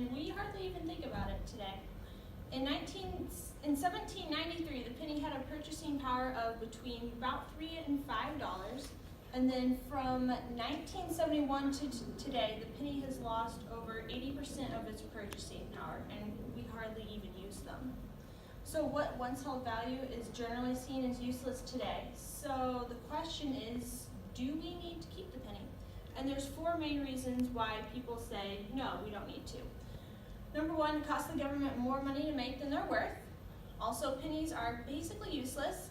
and we hardly even think about it today. In 1793, the penny had a purchasing power of between about $3 and $5, and then from 1971 to today, the penny has lost over 80% of its purchasing power, and we hardly even use them. So what once held value is generally seen as useless today. So the question is, do we need to keep the penny? And there's 4 main reasons why people say, no, we don't need to. Number 1, it costs the government more money to make than they're worth. Also, pennies are basically useless.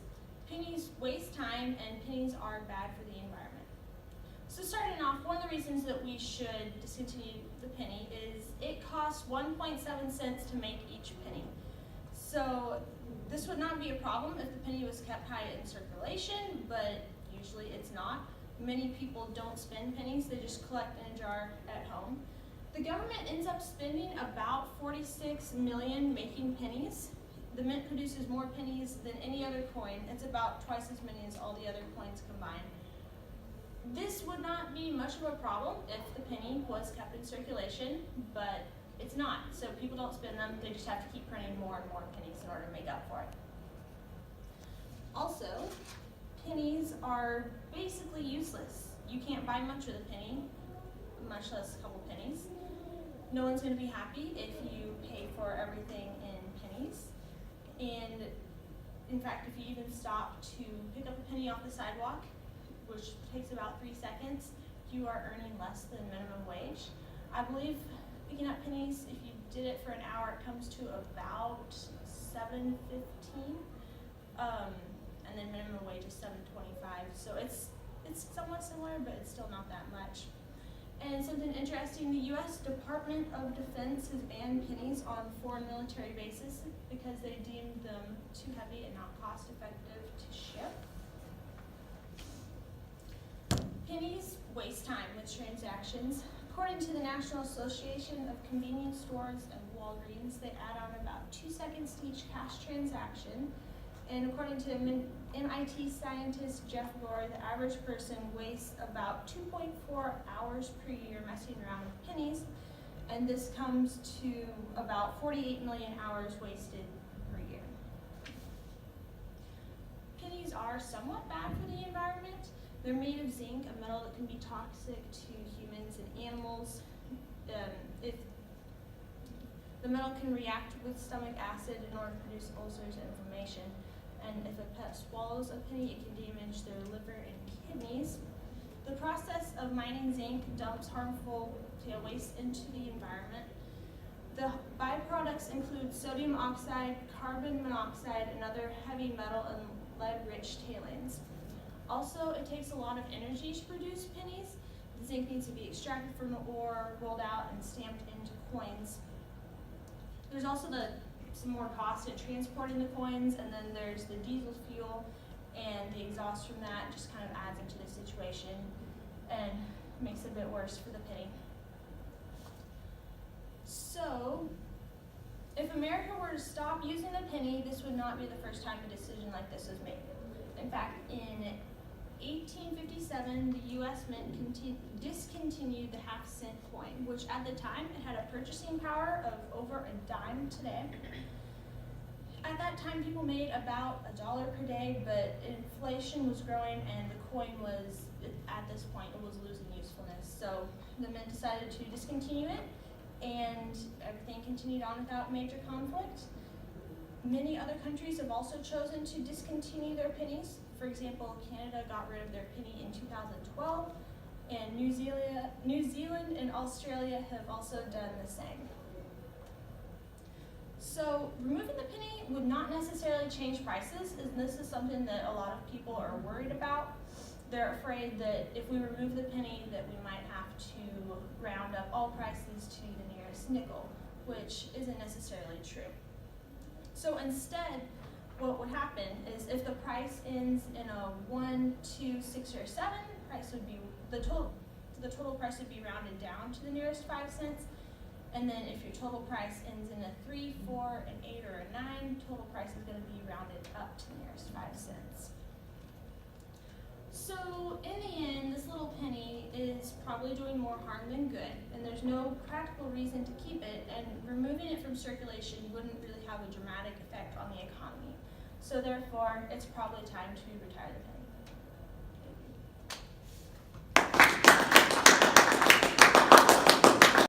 Pennies waste time, and pennies are bad for the environment. So starting off, one of the reasons that we should discontinue the penny is it costs 1.7 cents to make each penny. So this would not be a problem if the penny was kept high in circulation, but usually it's not. Many people don't spend pennies, they just collect in a jar at home. The government ends up spending about $46 million making pennies. The mint produces more pennies than any other coin. It's about twice as many as all the other coins combined. This would not be much of a problem if the penny was kept in circulation, but it's not. So people don't spend them, they just have to keep printing more and more pennies in order to make up for it. Also, pennies are basically useless. You can't buy much with a penny, much less a couple pennies. No one's going to be happy if you pay for everything in pennies. And in fact, if you even stop to pick up a penny off the sidewalk, which takes about 3 seconds, you are earning less than minimum wage. I believe picking up pennies, if you did it for an hour, it comes to about $7.15. And then minimum wage is $7.25. So it's somewhat similar, but it's still not that much. And something interesting, the U.S. Department of Defense has banned pennies on foreign military bases because they deemed them too heavy and not cost effective to ship. Pennies waste time with transactions. According to the National Association of Convenience Stores and Walgreens, they add on about 2 seconds to each cash transaction. And according to MIT scientist Jeff Gore, the average person wastes about 2.4 hours per year messing around with pennies, and this comes to about 48 million hours wasted per year. Pennies are somewhat bad for the environment. They're made of zinc, a metal that can be toxic to humans and animals. If the metal can react with stomach acid in order to produce ulcers and inflammation. And if a pet swallows a penny, it can damage their liver and kidneys. The process of mining zinc dumps harmful waste into the environment. The byproducts include sodium oxide, carbon monoxide, and other heavy metal and lead-rich tailings. Also, it takes a lot of energy to produce pennies. The zinc needs to be extracted from the ore, rolled out, and stamped into coins. There's also some more cost in transporting the coins, and then there's the diesel fuel, and the exhaust from that just kind of adds into the situation and makes it a bit worse for the penny. So, if America were to stop using the penny, this would not be the first time a decision like this was made. In fact, in 1857, the U.S. Mint discontinued the half-cent coin, which at the time, it had a purchasing power of over a dime today. At that time, people made about $1 per day, but inflation was growing and the coin was, at this point, it was losing usefulness. So the Mint decided to discontinue it, and everything continued on without major conflict. Many other countries have also chosen to discontinue their pennies. For example, Canada got rid of their penny in 2012, and New Zealand and Australia have also done the same. So removing the penny would not necessarily change prices, and this is something that a lot of people are worried about. They're afraid that if we remove the penny, that we might have to round up all prices to the nearest nickel, which isn't necessarily true. So instead, what would happen is if the price ends in a 1, 2, 6, or 7, price would be the total price would be rounded down to the nearest 5 cents. And then if your total price ends in a 3, 4, an 8, or a 9, total price is going to be rounded up to the nearest 5 cents. So in the end, this little penny is probably doing more harm than good, and there's no practical reason to keep it, and removing it from circulation wouldn't really have a dramatic effect on the economy. So therefore, it's probably time to retire the penny.